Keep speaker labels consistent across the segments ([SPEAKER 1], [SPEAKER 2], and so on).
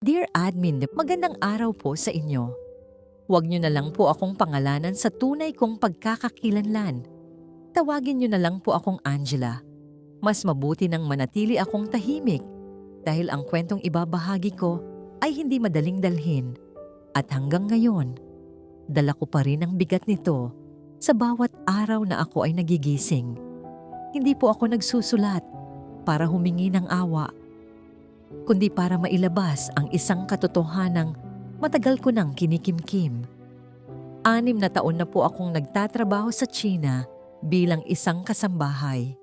[SPEAKER 1] Dear Admin, magandang araw po sa inyo. Huwag niyo na lang po akong pangalanan sa tunay kong pagkakakilanlan. Tawagin niyo na lang po akong Angela. Mas mabuti nang manatili akong tahimik dahil ang kwentong ibabahagi ko ay hindi madaling dalhin. At hanggang ngayon, dala ko pa rin ang bigat nito sa bawat araw na ako ay nagigising. Hindi po ako nagsusulat para humingi ng awa, kundi para mailabas ang isang katotohanang matagal ko nang kinikimkim. 6 na taon na po akong nagtatrabaho sa China bilang isang kasambahay.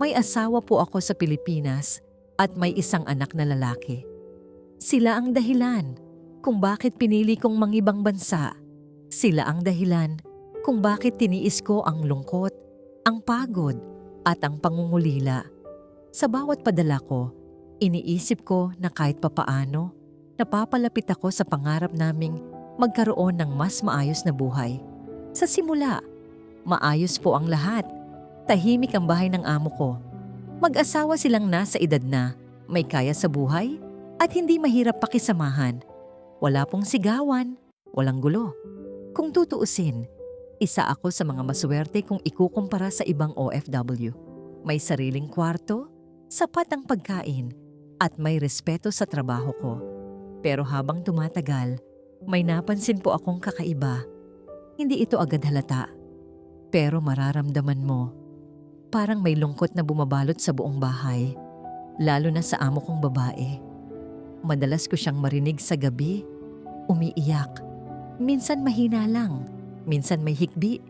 [SPEAKER 1] May asawa po ako sa Pilipinas at may isang anak na lalaki. Sila ang dahilan kung bakit pinili kong mangibang bansa. Sila ang dahilan kung bakit tiniis ko ang lungkot, ang pagod at ang pangungulila. Sa bawat padala ko, iniisip ko na kahit papaano, napapalapit ako sa pangarap naming magkaroon ng mas maayos na buhay. Sa simula, maayos po ang lahat. Tahimik ang bahay ng amo ko. Mag-asawa silang nasa edad na, may kaya sa buhay at hindi mahirap pakisamahan. Wala pong sigawan, walang gulo. Kung tutuusin, isa ako sa mga maswerte kung ikukumpara sa ibang OFW. May sariling kwarto, sapat ang pagkain, at may respeto sa trabaho ko. Pero habang tumatagal, may napansin po akong kakaiba. Hindi ito agad halata. Pero mararamdaman mo, parang may lungkot na bumabalot sa buong bahay, lalo na sa amo kong babae. Madalas ko siyang marinig sa gabi, umiiyak. Minsan mahina lang, minsan may hikbi,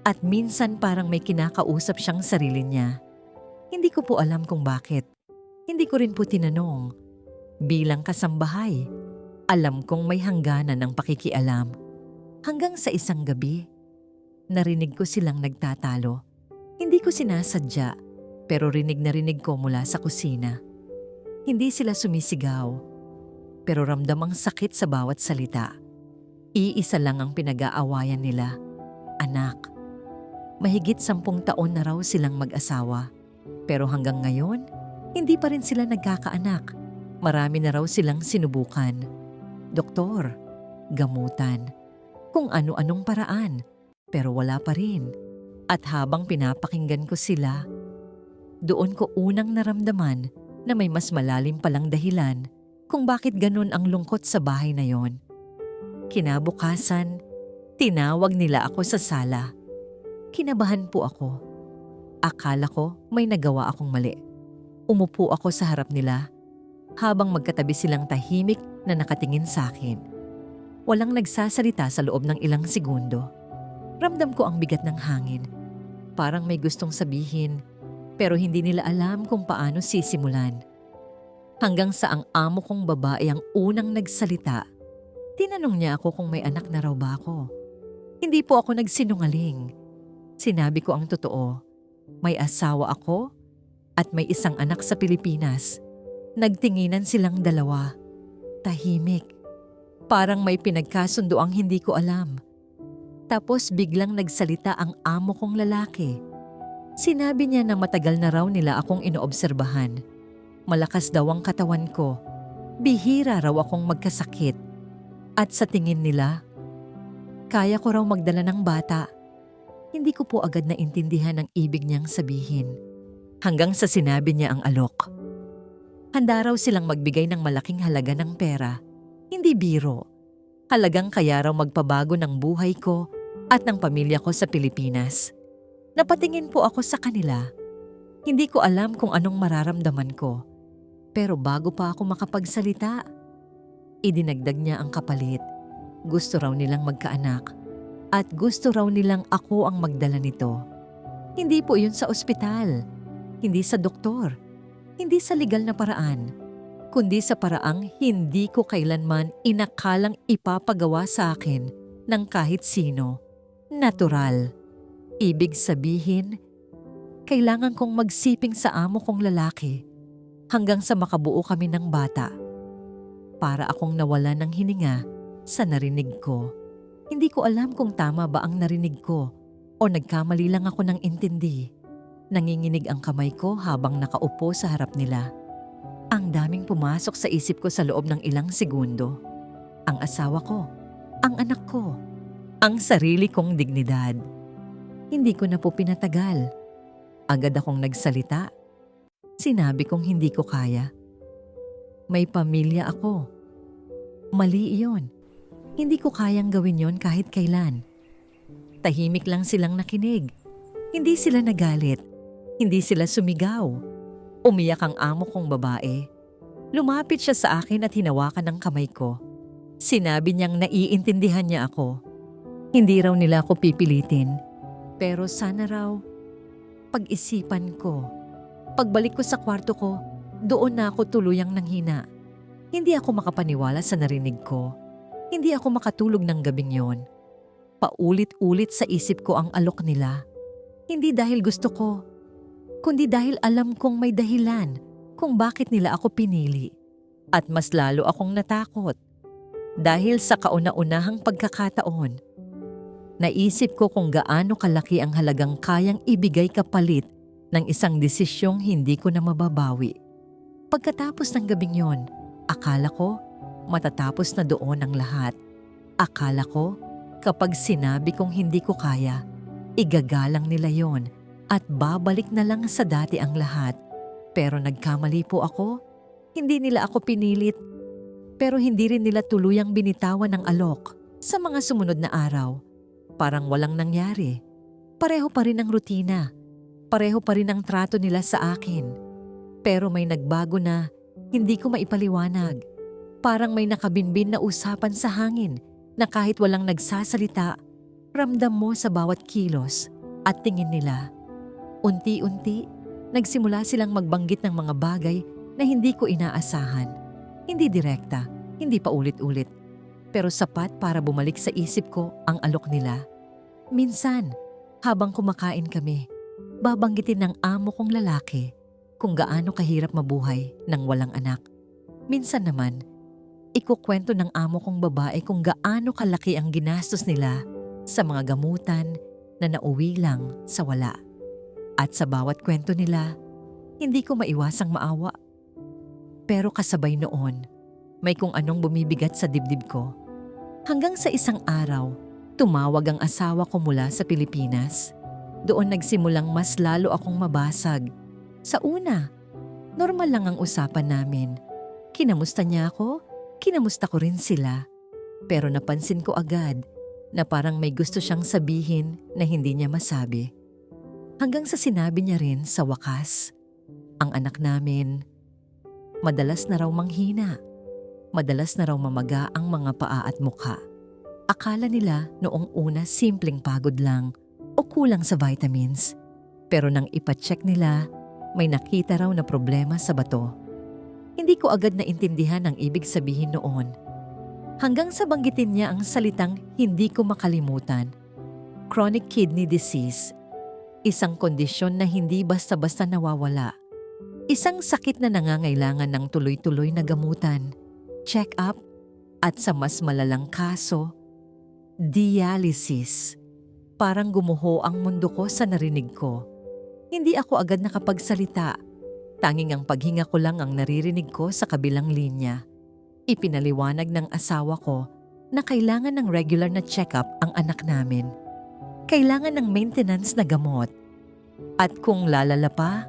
[SPEAKER 1] at minsan parang may kinakausap siyang sarili niya. Hindi ko po alam kung bakit. Hindi ko rin po tinanong. Bilang kasambahay, alam kong may hangganan ng pakikialam. Hanggang sa isang gabi, narinig ko silang nagtatalo. Hindi ko sinasadya, pero rinig na rinig ko mula sa kusina. Hindi sila sumisigaw, pero ramdam ang sakit sa bawat salita. Iisa lang ang pinag-aawayan nila, anak. Mahigit 10 taon na raw silang mag-asawa, pero hanggang ngayon, hindi pa rin sila nagkakaanak. Marami na raw silang sinubukan. Doktor, gamutan, kung ano-anong paraan, pero wala pa rin. At habang pinapakinggan ko sila, doon ko unang naramdaman na may mas malalim palang dahilan kung bakit ganun ang lungkot sa bahay na yon. Kinabukasan, tinawag nila ako sa sala. Kinabahan po ako. Akala ko may nagawa akong mali. Umupo ako sa harap nila habang magkatabi silang tahimik na nakatingin sa akin. Walang nagsasalita sa loob ng ilang segundo. Ramdam ko ang bigat ng hangin. Parang may gustong sabihin, pero hindi nila alam kung paano sisimulan. Hanggang sa ang amo kong babae ang unang nagsalita. Tinanong niya ako kung may anak na raw ba ako. Hindi po ako nagsinungaling. Sinabi ko ang totoo. May asawa ako at may isang anak sa Pilipinas. Nagtinginan silang dalawa. Tahimik. Parang may pinagkasundo ang hindi ko alam. Tapos biglang nagsalita ang amo kong lalaki. Sinabi niya na matagal na raw nila akong inoobserbahan. Malakas daw ang katawan ko. Bihira raw akong magkasakit. At sa tingin nila, kaya ko raw magdala ng bata. Hindi ko po agad naintindihan ang ibig niyang sabihin. Hanggang sa sinabi niya ang alok. Handa raw silang magbigay ng malaking halaga ng pera. Hindi biro. Halagang kaya raw magpabago ng buhay ko at ng pamilya ko sa Pilipinas. Napatingin po ako sa kanila. Hindi ko alam kung anong mararamdaman ko. Pero bago pa ako makapagsalita, idinagdag niya ang kapalit. Gusto raw nilang magkaanak at gusto raw nilang ako ang magdala nito. Hindi po yun sa ospital, hindi sa doktor, hindi sa legal na paraan, kundi sa paraang hindi ko kailanman inakalang ipapagawa sa akin ng kahit sino. Natural. Ibig sabihin, kailangan kong magsiping sa amo kong lalaki hanggang sa makabuo kami ng bata. Para akong nawala ng hininga sa narinig ko. Hindi ko alam kung tama ba ang narinig ko o nagkamali lang ako ng intindi. Nanginginig ang kamay ko habang nakaupo sa harap nila. Ang daming pumasok sa isip ko sa loob ng ilang segundo. Ang asawa ko, ang anak ko, ang sarili kong dignidad. Hindi ko na po pinatagal. Agad akong nagsalita. Sinabi kong hindi ko kaya. May pamilya ako. Mali iyon. Hindi ko kayang gawin yon kahit kailan. Tahimik lang silang nakinig. Hindi sila nagalit. Hindi sila sumigaw. Umiyak ang amo kong babae. Lumapit siya sa akin at hinawakan ng kamay ko. Sinabi niyang naiintindihan niya ako. Hindi raw nila ako pipilitin. Pero sana raw, pag-isipan ko. Pagbalik ko sa kwarto ko, doon na ako tuluyang nanghina. Hindi ako makapaniwala sa narinig ko. Hindi ako makatulog ng gabing yon. Paulit-ulit sa isip ko ang alok nila. Hindi dahil gusto ko, kundi dahil alam kong may dahilan kung bakit nila ako pinili. At mas lalo akong natakot. Dahil sa kauna-unahang pagkakataon, naisip ko kung gaano kalaki ang halagang kayang ibigay kapalit ng isang desisyong hindi ko na mababawi. Pagkatapos ng gabing yon, akala ko matatapos na doon ang lahat. Akala ko kapag sinabi kong hindi ko kaya, igagalang nila yon at babalik na lang sa dati ang lahat. Pero nagkamali po ako. Hindi nila ako pinilit. Pero hindi rin nila tuluyang binitawan ng alok. Sa mga sumunod na araw, parang walang nangyari. Pareho pa rin ang rutina. Pareho pa rin ang trato nila sa akin. Pero may nagbago na hindi ko maipaliwanag. Parang may nakabinbin na usapan sa hangin na kahit walang nagsasalita, ramdam mo sa bawat kilos at tingin nila. Unti-unti, nagsimula silang magbanggit ng mga bagay na hindi ko inaasahan. Hindi direkta, hindi pa ulit-ulit, pero sapat para bumalik sa isip ko ang alok nila. Minsan, habang kumakain kami, babanggitin ng amo kong lalaki kung gaano kahirap mabuhay nang walang anak. Minsan naman, ikukwento ng amo kong babae kung gaano kalaki ang ginastos nila sa mga gamutan na nauwi lang sa wala. At sa bawat kwento nila, hindi ko maiwasang maawa. Pero kasabay noon, may kung anong bumibigat sa dibdib ko. Hanggang sa isang araw, tumawag ang asawa ko mula sa Pilipinas. Doon nagsimulang mas lalo akong mabasag. Sa una, normal lang ang usapan namin. Kinamusta niya ako? Kinamusta ko rin sila. Pero napansin ko agad na parang may gusto siyang sabihin na hindi niya masabi. Hanggang sa sinabi niya rin sa wakas, ang anak namin, madalas na raw manghina. Madalas na raw mamaga ang mga paa at mukha. Akala nila noong una simpleng pagod lang o kulang sa vitamins. Pero nang ipacheck nila, may nakita raw na problema sa bato. Hindi ko agad naintindihan ang ibig sabihin noon. Hanggang sa banggitin niya ang salitang hindi ko makalimutan. Chronic kidney disease. Isang kondisyon na hindi basta-basta nawawala. Isang sakit na nangangailangan ng tuloy-tuloy na gamutan, check-up, at sa mas malalang kaso, dialysis. Parang gumuho ang mundo ko sa narinig ko. Hindi ako agad nakapagsalita. Tanging ang paghinga ko lang ang naririnig ko sa kabilang linya. Ipinaliwanag ng asawa ko na kailangan ng regular na check-up ang anak namin. Kailangan ng maintenance na gamot. At kung lalala pa,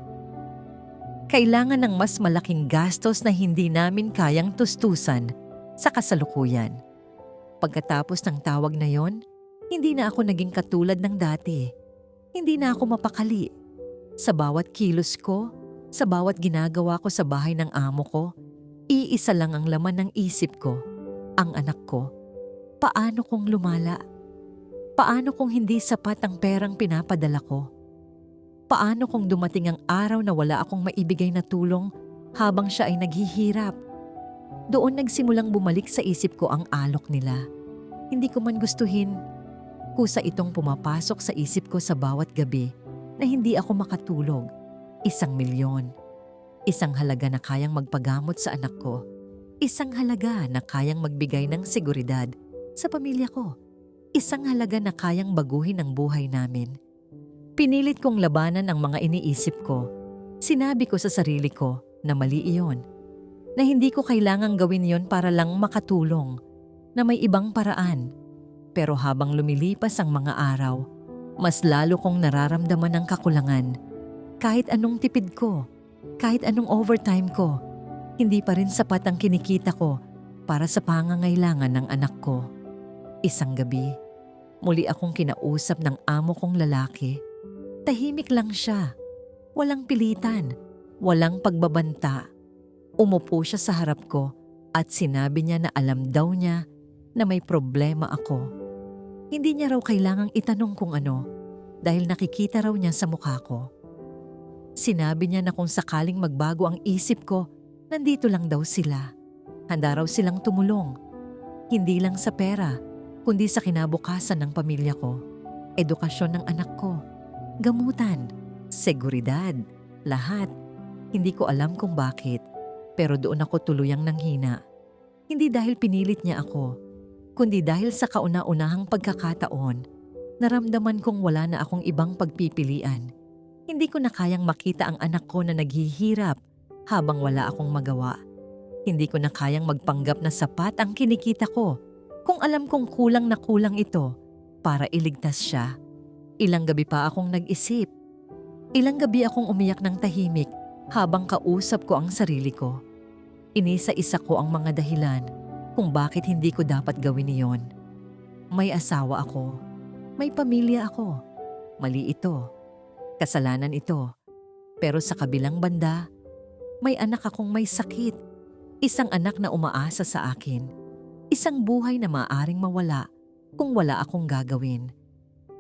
[SPEAKER 1] kailangan ng mas malaking gastos na hindi namin kayang tustusan sa kasalukuyan. Pagkatapos ng tawag na yon, hindi na ako naging katulad ng dati. Hindi na ako mapakali. Sa bawat kilos ko, sa bawat ginagawa ko sa bahay ng amo ko, iisa lang ang laman ng isip ko, ang anak ko. Paano kung lumala? Paano kung hindi sapat ang perang pinapadala ko? Paano kung dumating ang araw na wala akong maibigay na tulong habang siya ay naghihirap? Doon nagsimulang bumalik sa isip ko ang alok nila. Hindi ko man gustuhin, kusa itong pumapasok sa isip ko sa bawat gabi na hindi ako makatulog. 1 milyon. Isang halaga na kayang magpagamot sa anak ko. Isang halaga na kayang magbigay ng seguridad sa pamilya ko. Isang halaga na kayang baguhin ang buhay namin. Pinilit kong labanan ang mga iniisip ko. Sinabi ko sa sarili ko na mali iyon. na hindi ko kailangang gawin yon para lang makatulong, na may ibang paraan. Pero habang lumilipas ang mga araw, mas lalo kong nararamdaman ang kakulangan. Kahit anong tipid ko, kahit anong overtime ko, hindi pa rin sapat ang kinikita ko para sa pangangailangan ng anak ko. Isang gabi, muli akong kinausap ng amo kong lalaki. Tahimik lang siya. Walang pilitan, walang pagbabanta. Umupo siya sa harap ko at sinabi niya na alam daw niya na may problema ako. Hindi niya raw kailangang itanong kung ano dahil nakikita raw niya sa mukha ko. Sinabi niya na kung sakaling magbago ang isip ko, nandito lang daw sila. Handa raw silang tumulong. Hindi lang sa pera, kundi sa kinabukasan ng pamilya ko, edukasyon ng anak ko, gamutan, seguridad, lahat. Hindi ko alam kung bakit, pero doon ako tuluyang nanghina. Hindi dahil pinilit niya ako, kundi dahil sa kauna-unahang pagkakataon, naramdaman kong wala na akong ibang pagpipilian. Hindi ko na kayang makita ang anak ko na naghihirap habang wala akong magawa. Hindi ko na kayang magpanggap na sapat ang kinikita ko kung alam kong kulang na kulang ito para iligtas siya. Ilang gabi pa akong nag-isip. Ilang gabi akong umiyak ng tahimik habang kausap ko ang sarili ko. Inisa-isa ko ang mga dahilan kung bakit hindi ko dapat gawin iyon. May asawa ako. May pamilya ako. Mali ito. Kasalanan ito. Pero sa kabilang banda, may anak akong may sakit. Isang anak na umaasa sa akin. Isang buhay na maaaring mawala kung wala akong gagawin.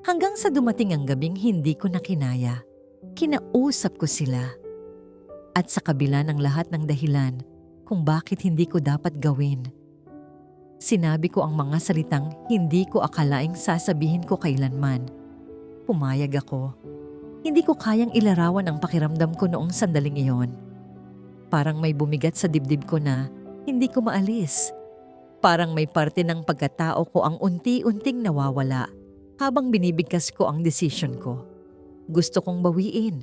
[SPEAKER 1] Hanggang sa dumating ang gabing hindi ko na kinaya. Kinausap ko sila. At sa kabila ng lahat ng dahilan kung bakit hindi ko dapat gawin, sinabi ko ang mga salitang hindi ko akalaing sasabihin ko kailanman. Pumayag ako. Hindi ko kayang ilarawan ang pakiramdam ko noong sandaling iyon. Parang may bumigat sa dibdib ko na hindi ko maalis. Parang may parte ng pagkatao ko ang unti-unting nawawala habang binibigkas ko ang desisyon ko. Gusto kong bawiin.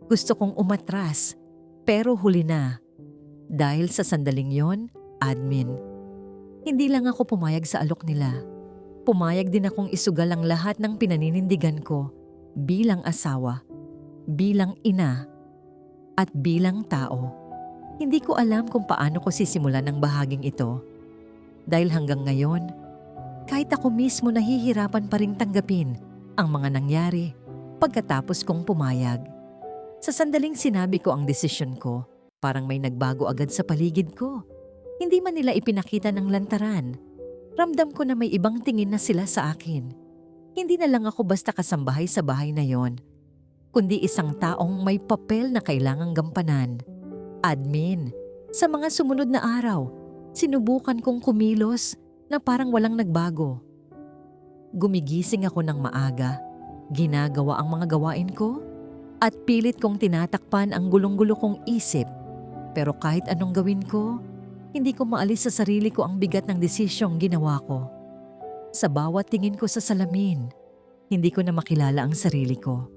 [SPEAKER 1] Gusto kong umatras. Pero huli na. Dahil sa sandaling yon, admin. Hindi lang ako pumayag sa alok nila. Pumayag din akong isugal ang lahat ng pinaninindigan ko bilang asawa, bilang ina, at bilang tao. Hindi ko alam kung paano ko sisimulan ang bahaging ito. Dahil hanggang ngayon, kahit ako mismo nahihirapan pa ring tanggapin ang mga nangyari pagkatapos kong pumayag. Sa sandaling sinabi ko ang desisyon ko, parang may nagbago agad sa paligid ko. Hindi man nila ipinakita ng lantaran. Ramdam ko na may ibang tingin na sila sa akin. Hindi na lang ako basta kasambahay sa bahay na yon, kundi isang taong may papel na kailangang gampanan. Admin. Sa mga sumunod na araw, sinubukan kong kumilos na parang walang nagbago. Gumigising ako ng maaga, ginagawa ang mga gawain ko, at pilit kong tinatakpan ang gulong-gulo kong isip. Pero kahit anong gawin ko, hindi ko maalis sa sarili ko ang bigat ng desisyong ginawa ko. Sa bawat tingin ko sa salamin, hindi ko na makilala ang sarili ko.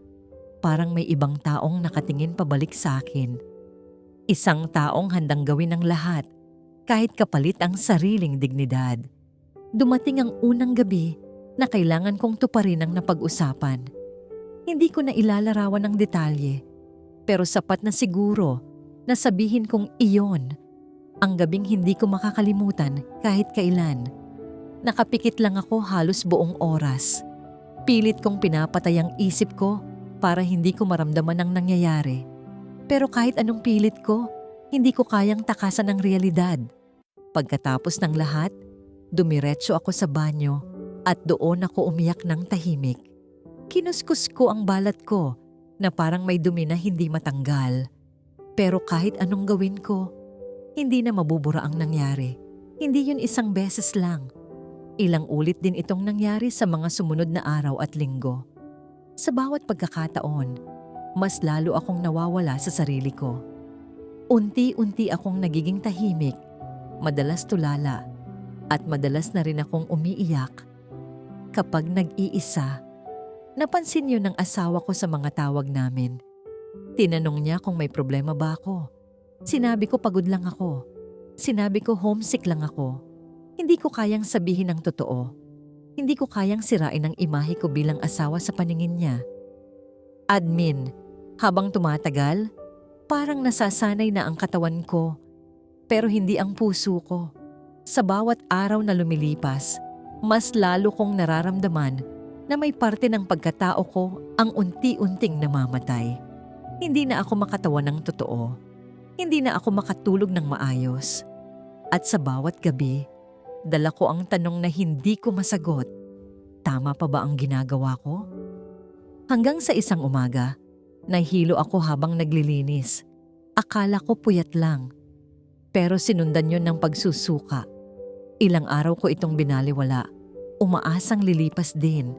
[SPEAKER 1] Parang may ibang taong nakatingin pabalik sa akin. Isang taong handang gawin ang lahat, kahit kapalit ang sariling dignidad. Dumating ang unang gabi na kailangan kong tuparin ang napag-usapan. Hindi ko na ilalarawan ng detalye, pero sapat na siguro na sabihin kong iyon ang gabing hindi ko makakalimutan kahit kailan. Nakapikit lang ako halos buong oras. Pilit kong pinapatay ang isip ko para hindi ko maramdaman ang nangyayari. Pero kahit anong pilit ko, hindi ko kayang takasan ang realidad. Pagkatapos ng lahat, dumiretso ako sa banyo at doon ako umiyak ng tahimik. Kinuskus ko ang balat ko na parang may dumi na hindi matanggal. Pero kahit anong gawin ko, hindi na mabubura ang nangyari. Hindi yun isang beses lang. Ilang ulit din itong nangyari sa mga sumunod na araw at linggo. Sa bawat pagkakataon, mas lalo akong nawawala sa sarili ko. Unti-unti akong nagiging tahimik, madalas tulala, at madalas na rin akong umiiyak. Kapag nag-iisa, napansin yun ng asawa ko sa mga tawag namin. Tinanong niya kung may problema ba ako. Sinabi ko pagod lang ako. Sinabi ko homesick lang ako. Hindi ko kayang sabihin ang totoo. Hindi ko kayang sirain ang imahe ko bilang asawa sa paningin niya. Admin, habang tumatagal, parang nasasanay na ang katawan ko, pero hindi ang puso ko. Sa bawat araw na lumilipas, mas lalo kong nararamdaman na may parte ng pagkatao ko ang unti-unting namamatay. Hindi na ako makatawa ng totoo. Hindi na ako makatulog ng maayos. At sa bawat gabi, dala ko ang tanong na hindi ko masagot. Tama pa ba ang ginagawa ko? Hanggang sa isang umaga, nahilo ako habang naglilinis. Akala ko puyat lang. Pero sinundan yun ng pagsusuka. Ilang araw ko itong binaliwala. Umaasang lilipas din.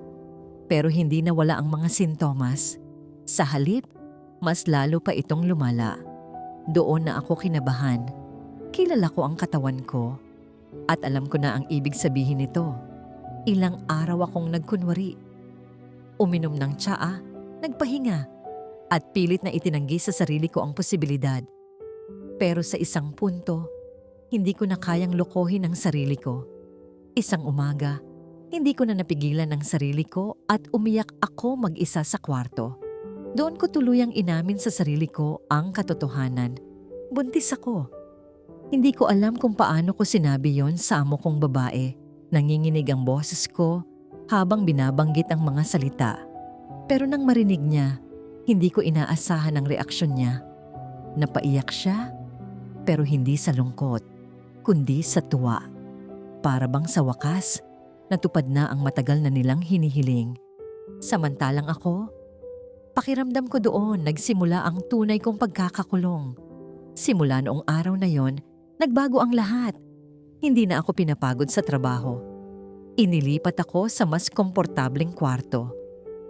[SPEAKER 1] Pero hindi nawala ang mga sintomas. Sa halip, mas lalo pa itong lumala. Doon na ako kinabahan. Kilala ko ang katawan ko. At alam ko na ang ibig sabihin nito. Ilang araw akong nagkunwari. Uminom ng tsaa, nagpahinga, at pilit na itinanggi sa sarili ko ang posibilidad. Pero sa isang punto, hindi ko na kayang lokohin ang sarili ko. Isang umaga, hindi ko na napigilan ang sarili ko at umiyak ako mag-isa sa kwarto. Doon ko tuluyang inamin sa sarili ko ang katotohanan. Buntis ako. Hindi ko alam kung paano ko sinabi yon sa amo kong babae. Nanginginig ang boses ko habang binabanggit ang mga salita. Pero nang marinig niya, hindi ko inaasahan ang reaksyon niya. Napaiyak siya, pero hindi sa lungkot, kundi sa tuwa. Para bang sa wakas, natupad na ang matagal na nilang hinihiling. Samantalang ako, pakiramdam ko doon nagsimula ang tunay kong pagkakakulong. Simula noong araw na yon, nagbago ang lahat. Hindi na ako pinapagod sa trabaho. Inilipat ako sa mas komportableng kwarto.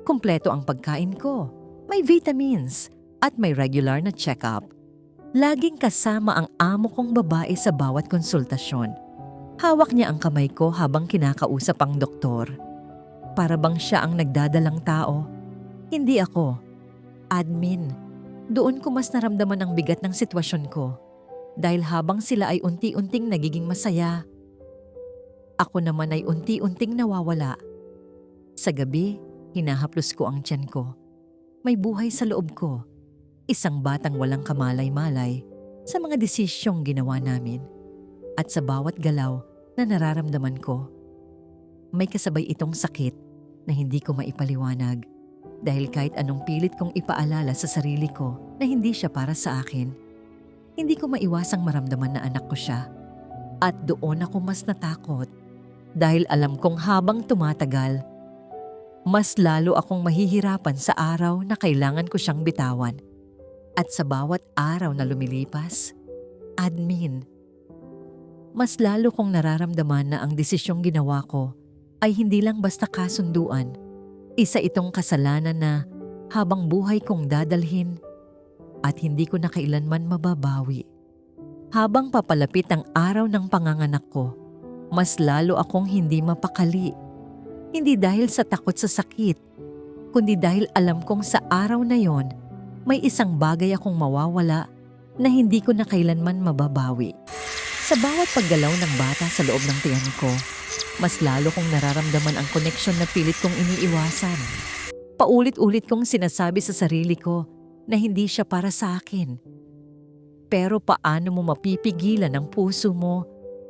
[SPEAKER 1] Kumpleto ang pagkain ko. May vitamins at may regular na check-up. Laging kasama ang amo kong babae sa bawat konsultasyon. Hawak niya ang kamay ko habang kinakausap ang doktor. Para bang siya ang nagdadalang tao. Hindi ako. Admin, doon ko mas naramdaman ang bigat ng sitwasyon ko. Dahil habang sila ay unti-unting nagiging masaya, ako naman ay unti-unting nawawala. Sa gabi, hinahaplos ko ang tiyan ko. May buhay sa loob ko. Isang batang walang kamalay-malay sa mga desisyong ginawa namin. At sa bawat galaw na nararamdaman ko, may kasabay itong sakit na hindi ko maipaliwanag. Dahil kahit anong pilit kong ipaalala sa sarili ko na hindi siya para sa akin, hindi ko maiwasang maramdaman na anak ko siya. At doon ako mas natakot dahil alam kong habang tumatagal, mas lalo akong mahihirapan sa araw na kailangan ko siyang bitawan. At sa bawat araw na lumilipas, admin, mas lalo kong nararamdaman na ang desisyong ginawa ko ay hindi lang basta kasunduan. Isa itong kasalanan na habang buhay kong dadalhin at hindi ko na kailanman mababawi. Habang papalapit ang araw ng panganganak ko, mas lalo akong hindi mapakali. Hindi dahil sa takot sa sakit, kundi dahil alam kong sa araw na yon, may isang bagay akong mawawala na hindi ko na kailanman mababawi. Sa bawat paggalaw ng bata sa loob ng tiyan ko, mas lalo kong nararamdaman ang koneksyon na pilit kong iniiwasan. Paulit-ulit kong sinasabi sa sarili ko na hindi siya para sa akin. Pero paano mo mapipigilan ang puso mo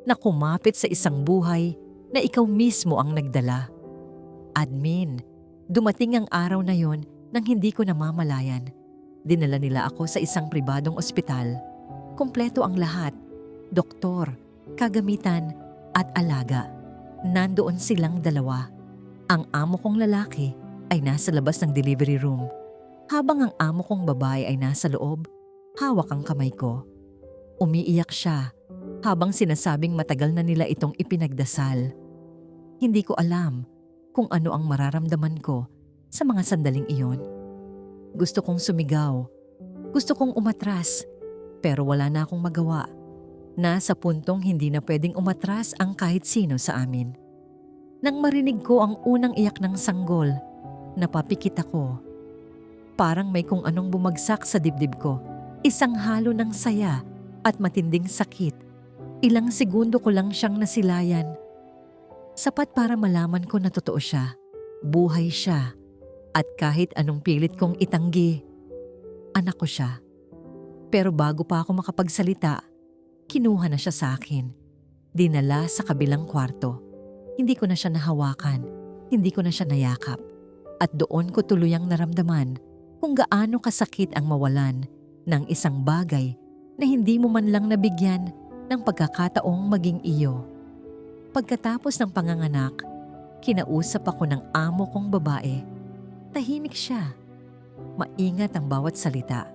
[SPEAKER 1] na kumapit sa isang buhay na ikaw mismo ang nagdala? Admin, dumating ang araw na yon nang hindi ko namamalayan. Dinala nila ako sa isang pribadong ospital. Kompleto ang lahat, doktor, kagamitan at alaga. Nandoon silang dalawa. Ang amo kong lalaki ay nasa labas ng delivery room, habang ang amo kong babae ay nasa loob, hawak ang kamay ko. Umiiyak siya habang sinasabing matagal na nila itong ipinagdasal. Hindi ko alam kung ano ang mararamdaman ko sa mga sandaling iyon. Gusto kong sumigaw, gusto kong umatras, pero wala na akong magawa. Nasa puntong hindi na pwedeng umatras ang kahit sino sa amin. Nang marinig ko ang unang iyak ng sanggol, napapikit ako. Parang may kung anong bumagsak sa dibdib ko, isang halo ng saya at matinding sakit. Ilang segundo ko lang siyang nasilayan. Sapat para malaman ko na totoo siya, buhay siya, at kahit anong pilit kong itanggi, anak ko siya. Pero bago pa ako makapagsalita, kinuha na siya sa akin. Dinala sa kabilang kwarto. Hindi ko na siya nahawakan, hindi ko na siya nayakap. At doon ko tuluyang naramdaman kung gaano kasakit ang mawalan ng isang bagay na hindi mo man lang nabigyan ng pagkakataong maging iyo. Pagkatapos ng panganganak, kinausap ako ng amo kong babae. Tahimik siya. Maingat ang bawat salita.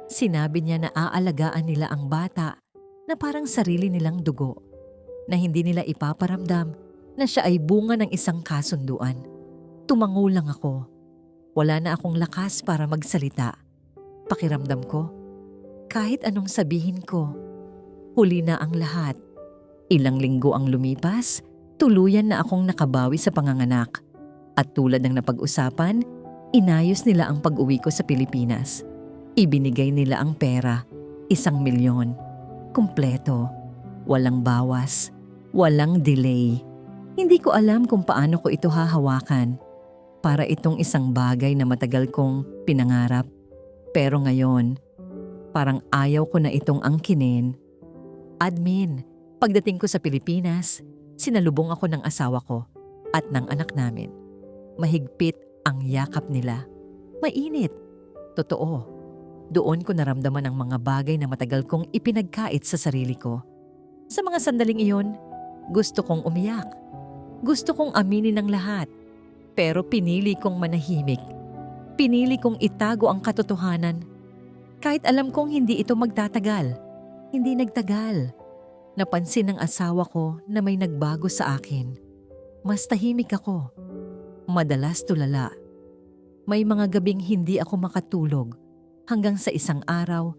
[SPEAKER 1] Sinabi niya na aalagaan nila ang bata na parang sarili nilang dugo, na hindi nila ipaparamdam na siya ay bunga ng isang kasunduan. Tumango lang ako. Wala na akong lakas para magsalita. Pakiramdam ko, kahit anong sabihin ko, huli na ang lahat. Ilang linggo ang lumipas, tuluyan na akong nakabawi sa panganganak. At tulad ng napag-usapan, inayos nila ang pag-uwi ko sa Pilipinas. Ibinigay nila ang pera, 1,000,000. Kumpleto, walang bawas, walang delay. Hindi ko alam kung paano ko ito hahawakan. Para itong isang bagay na matagal kong pinangarap. Pero ngayon, parang ayaw ko na itong angkinin. Admin, pagdating ko sa Pilipinas, sinalubong ako ng asawa ko at ng anak namin. Mahigpit ang yakap nila. Mainit. Totoo. Doon ko naramdaman ang mga bagay na matagal kong ipinagkait sa sarili ko. Sa mga sandaling iyon, gusto kong umiyak. Gusto kong aminin ang lahat. Pero pinili kong manahimik. Pinili kong itago ang katotohanan. Kahit alam kong hindi ito magtatagal. Hindi nagtagal. Napansin ng asawa ko na may nagbago sa akin. Mas tahimik ako. Madalas tulala. May mga gabing hindi ako makatulog. Hanggang sa isang araw,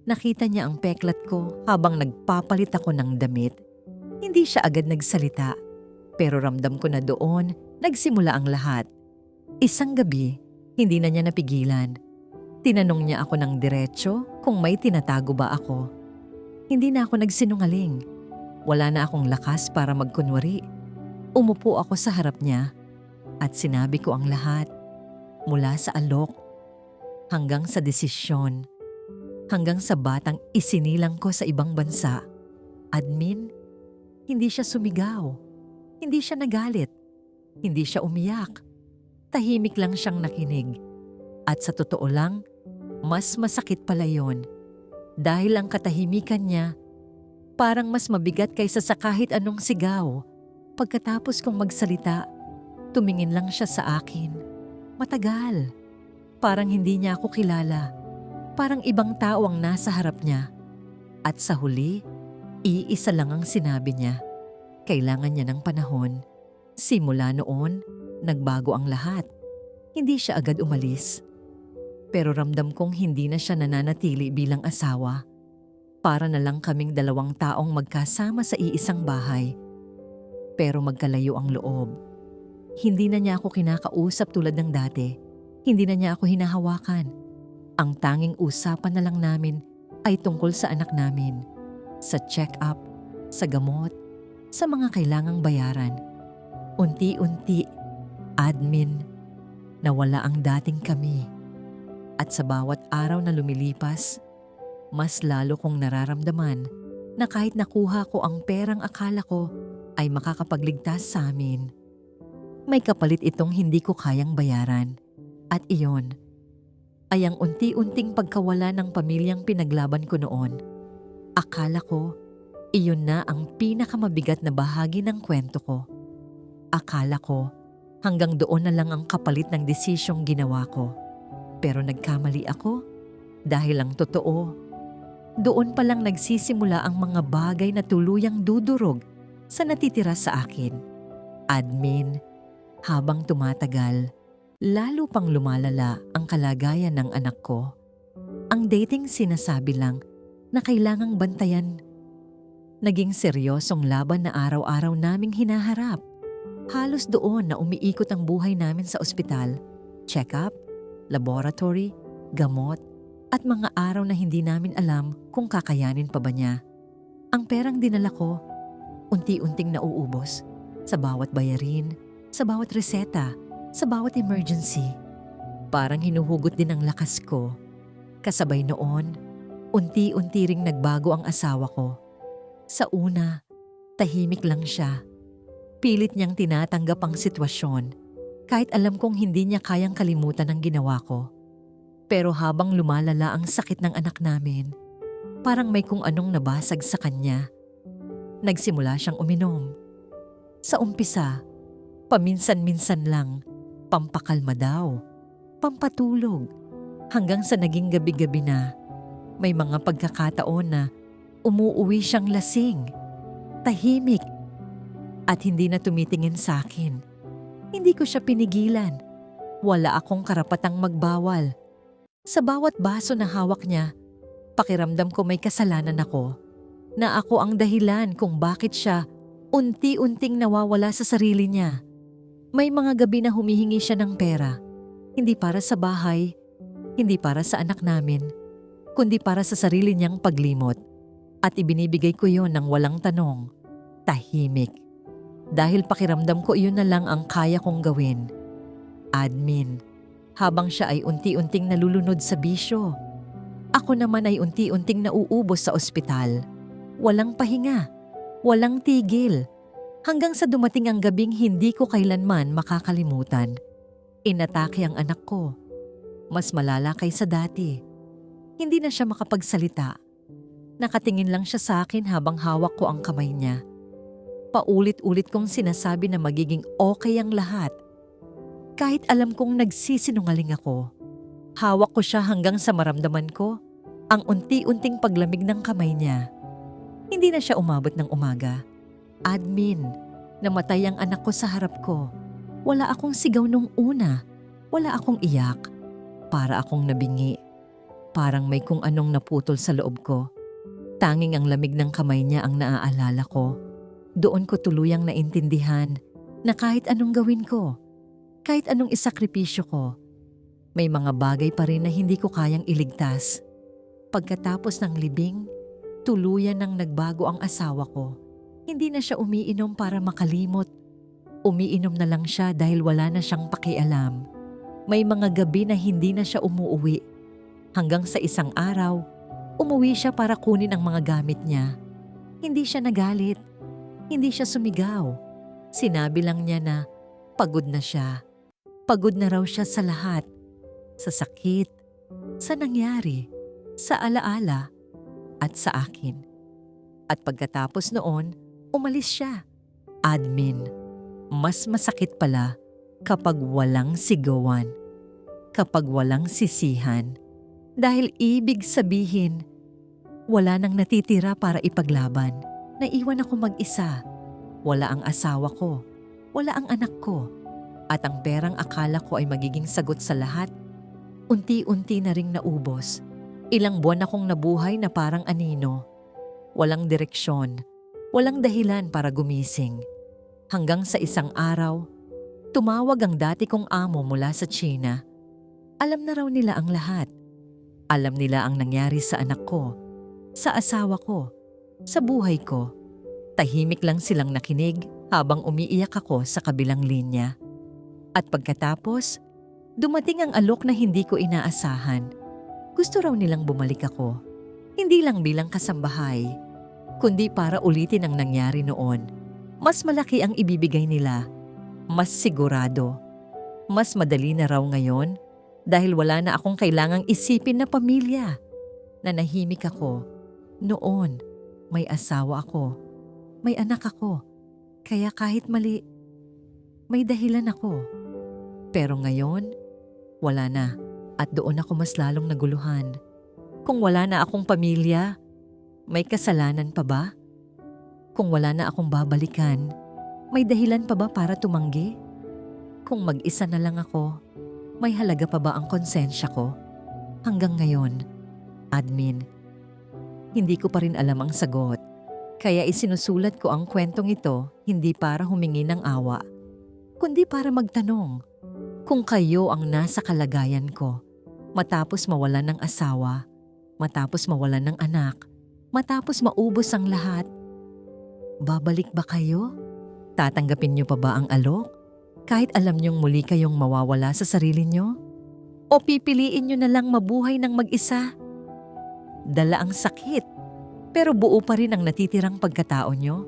[SPEAKER 1] nakita niya ang peklat ko habang nagpapalit ako ng damit. Hindi siya agad nagsalita. Pero ramdam ko na doon, nagsimula ang lahat. Isang gabi, hindi na niya napigilan. Tinanong niya ako ng diretso kung may tinatago ba ako. Hindi na ako nagsinungaling. Wala na akong lakas para magkunwari. Umupo ako sa harap niya at sinabi ko ang lahat. Mula sa alok, hanggang sa desisyon, hanggang sa batang isinilang ko sa ibang bansa. Admin, hindi siya sumigaw. Hindi siya nagalit. Hindi siya umiyak. Tahimik lang siyang nakinig. At sa totoo lang, mas masakit pala yon. Dahil ang katahimikan niya, parang mas mabigat kaysa sa kahit anong sigaw. Pagkatapos kong magsalita, tumingin lang siya sa akin. Matagal. Parang hindi niya ako kilala. Parang ibang tao ang nasa harap niya. At sa huli, iisa lang ang sinabi niya. Kailangan niya ng panahon. Simula noon, nagbago ang lahat. Hindi siya agad umalis. Pero ramdam kong hindi na siya nananatili bilang asawa. Para na lang kaming dalawang taong magkasama sa iisang bahay. Pero magkalayo ang loob. Hindi na niya ako kinakausap tulad ng dati. Hindi na niya ako hinahawakan. Ang tanging usapan na lang namin ay tungkol sa anak namin. Sa check-up, sa gamot, sa mga kailangang bayaran. Unti-unti, admin, nawala ang dating kami. At sa bawat araw na lumilipas, mas lalo kong nararamdaman na kahit nakuha ko ang perang akala ko ay makakapagligtas sa amin, may kapalit itong hindi ko kayang bayaran. At iyon ay ang unti-unting pagkawala ng pamilyang pinaglaban ko noon. Akala ko, iyon na ang pinakamabigat na bahagi ng kwento ko. Akala ko, hanggang doon na lang ang kapalit ng desisyong ginawa ko. Pero nagkamali ako dahil ang totoo, doon pa lang nagsisimula ang mga bagay na tuluyang dudurog sa natitira sa akin. Admin, habang tumatagal, lalo pang lumalala ang kalagayan ng anak ko. Ang dating sinasabi lang na kailangang bantayan. Naging seryosong laban na araw-araw naming hinaharap. Halos doon na umiikot ang buhay namin sa ospital, check-up, laboratory, gamot, at mga araw na hindi namin alam kung kakayanin pa ba niya. Ang perang dinala ko, unti-unting nauubos. Sa bawat bayarin, sa bawat reseta, sa bawat emergency. Parang hinuhugot din ang lakas ko. Kasabay noon, unti-unti ring nagbago ang asawa ko. Sa una, tahimik lang siya. Pilit niyang tinatanggap ang sitwasyon, kahit alam kong hindi niya kayang kalimutan ang ginawa ko. Pero habang lumalala ang sakit ng anak namin, parang may kung anong nabasag sa kanya. Nagsimula siyang uminom. Sa umpisa, paminsan-minsan lang, pampakalma daw, pampatulog, hanggang sa naging gabi-gabi na. May mga pagkakataon na umuuwi siyang lasing, tahimik, at hindi na tumitingin sa akin. Hindi ko siya pinigilan. Wala akong karapatang magbawal. Sa bawat baso na hawak niya, pakiramdam ko may kasalanan ako, na ako ang dahilan kung bakit siya unti-unting nawawala sa sarili niya. May mga gabi na humihingi siya ng pera, hindi para sa bahay, hindi para sa anak namin, kundi para sa sarili niyang paglimot. At ibinibigay ko yon ng walang tanong, tahimik. Dahil pakiramdam ko iyon na lang ang kaya kong gawin. Admin, habang siya ay unti-unting nalulunod sa bisyo. Ako naman ay unti-unting nauubos sa ospital. Walang pahinga, walang tigil. Hanggang sa dumating ang gabing hindi ko kailanman makakalimutan. Inatake ang anak ko. Mas malala kaysa dati. Hindi na siya makapagsalita. Nakatingin lang siya sa akin habang hawak ko ang kamay niya. Paulit-ulit kong sinasabi na magiging okay ang lahat. Kahit alam kong nagsisinungaling ako. Hawak ko siya hanggang sa maramdaman ko ang unti-unting paglamig ng kamay niya. Hindi na siya umabot ng umaga. Admin, namatay ang anak ko sa harap ko. Wala akong sigaw nung una. Wala akong iyak. Para akong nabingi. Parang may kung anong naputol sa loob ko. Tanging ang lamig ng kamay niya ang naaalala ko. Doon ko tuluyang naintindihan na kahit anong gawin ko, kahit anong isakripisyo ko, may mga bagay pa rin na hindi ko kayang iligtas. Pagkatapos ng libing, tuluyan nang nagbago ang asawa ko. Hindi na siya umiinom para makalimot. Umiinom na lang siya dahil wala na siyang pakialam. May mga gabi na hindi na siya umuuwi. Hanggang sa isang araw, umuwi siya para kunin ang mga gamit niya. Hindi siya nagalit. Hindi siya sumigaw. Sinabi lang niya na pagod na siya. Pagod na raw siya sa lahat. Sa sakit, sa nangyari, sa alaala, at sa akin. At pagkatapos noon, umalis siya. Admin, mas masakit pala kapag walang sigawan. Kapag walang sisihan. Dahil ibig sabihin, wala nang natitira para ipaglaban. Naiwan ako mag-isa. Wala ang asawa ko. Wala ang anak ko. At ang perang akala ko ay magiging sagot sa lahat, unti-unti na ring naubos. Ilang buwan akong nabuhay na parang anino. Walang direksyon. Walang dahilan para gumising. Hanggang sa isang araw, tumawag ang dati kong amo mula sa China. Alam na raw nila ang lahat. Alam nila ang nangyari sa anak ko, sa asawa ko, sa buhay ko. Tahimik lang silang nakinig habang umiiyak ako sa kabilang linya. At pagkatapos, dumating ang alok na hindi ko inaasahan. Gusto raw nilang bumalik ako. Hindi lang bilang kasambahay, kundi para ulitin ang nangyari noon. Mas malaki ang ibibigay nila. Mas sigurado. Mas madali na raw ngayon dahil wala na akong kailangang isipin na pamilya. Nanahimik ako. Noon, may asawa ako. May anak ako. Kaya kahit mali, may dahilan ako. Pero ngayon, wala na. At doon ako mas lalong naguluhan. Kung wala na akong pamilya, may kasalanan pa ba? Kung wala na akong babalikan, may dahilan pa ba para tumanggi? Kung mag-isa na lang ako, may halaga pa ba ang konsensya ko? Hanggang ngayon, admin, hindi ko pa rin alam ang sagot. Kaya isinusulat ko ang kwentong ito hindi para humingi ng awa, kundi para magtanong kung kayo ang nasa kalagayan ko, matapos mawalan ng asawa, matapos mawalan ng anak, Matapos maubos ang lahat, babalik ba kayo? Tatanggapin niyo pa ba ang alok? Kahit alam niyong muli kayong mawawala sa sarili niyo? O pipiliin niyo na lang mabuhay ng mag-isa? Dala ang sakit, pero buo pa rin ang natitirang pagkatao niyo.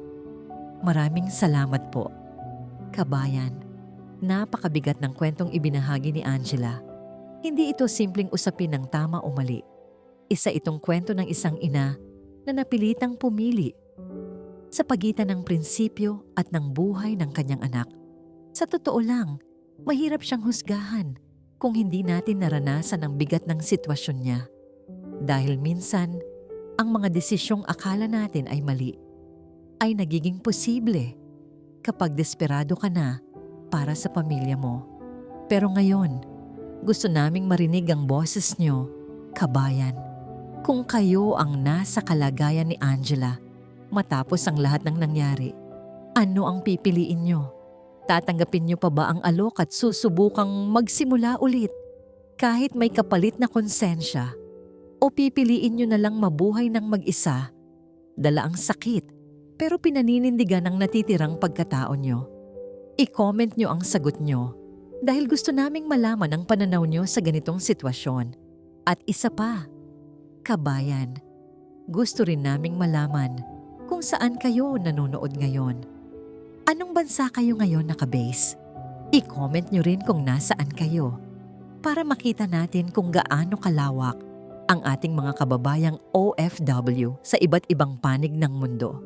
[SPEAKER 1] Maraming salamat po. Kabayan, napakabigat ng kwentong ibinahagi ni Angela. Hindi ito simpleng usapin ng tama o mali. Isa itong kwento ng isang ina na napilitang pumili sa pagitan ng prinsipyo at ng buhay ng kanyang anak. Sa totoo lang, mahirap siyang husgahan kung hindi natin naranasan ang bigat ng sitwasyon niya. Dahil minsan, ang mga desisyong akala natin ay mali, ay nagiging posible kapag desperado ka na para sa pamilya mo. Pero ngayon, gusto naming marinig ang boses niyo, kabayan. Kung kayo ang nasa kalagayan ni Angela matapos ang lahat ng nangyari, ano ang pipiliin niyo? Tatanggapin niyo pa ba ang alok at susubukang magsimula ulit kahit may kapalit na konsensya? O pipiliin niyo na lang mabuhay ng mag-isa, dala ang sakit, pero pinaninindigan ang natitirang pagkatao niyo? I-comment niyo ang sagot niyo dahil gusto naming malaman ang pananaw niyo sa ganitong sitwasyon. At isa pa, kabayan, gusto rin naming malaman kung saan kayo nanonood ngayon. Anong bansa kayo ngayon nakabase? I-comment niyo rin kung nasaan kayo para makita natin kung gaano kalawak ang ating mga kababayang OFW sa iba't ibang panig ng mundo.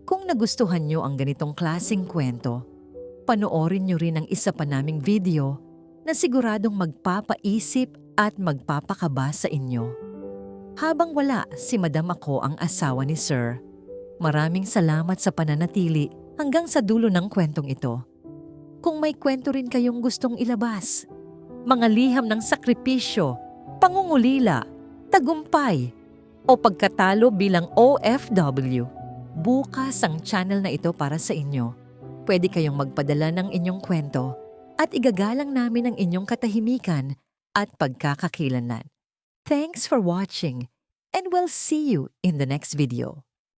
[SPEAKER 1] Kung nagustuhan niyo ang ganitong klaseng kwento, panoorin niyo rin ang isa pa naming video na siguradong magpapaisip at magpapakaba sa inyo. Habang wala si Madam ako ang asawa ni Sir, maraming salamat sa pananatili hanggang sa dulo ng kwentong ito. Kung may kwento rin kayong gustong ilabas, mga liham ng sakripisyo, pangungulila, tagumpay, o pagkatalo bilang OFW, bukas ang channel na ito para sa inyo. Pwede kayong magpadala ng inyong kwento at igagalang namin ang inyong katahimikan at pagkakakilanlan. Thanks for watching and we'll see you in the next video.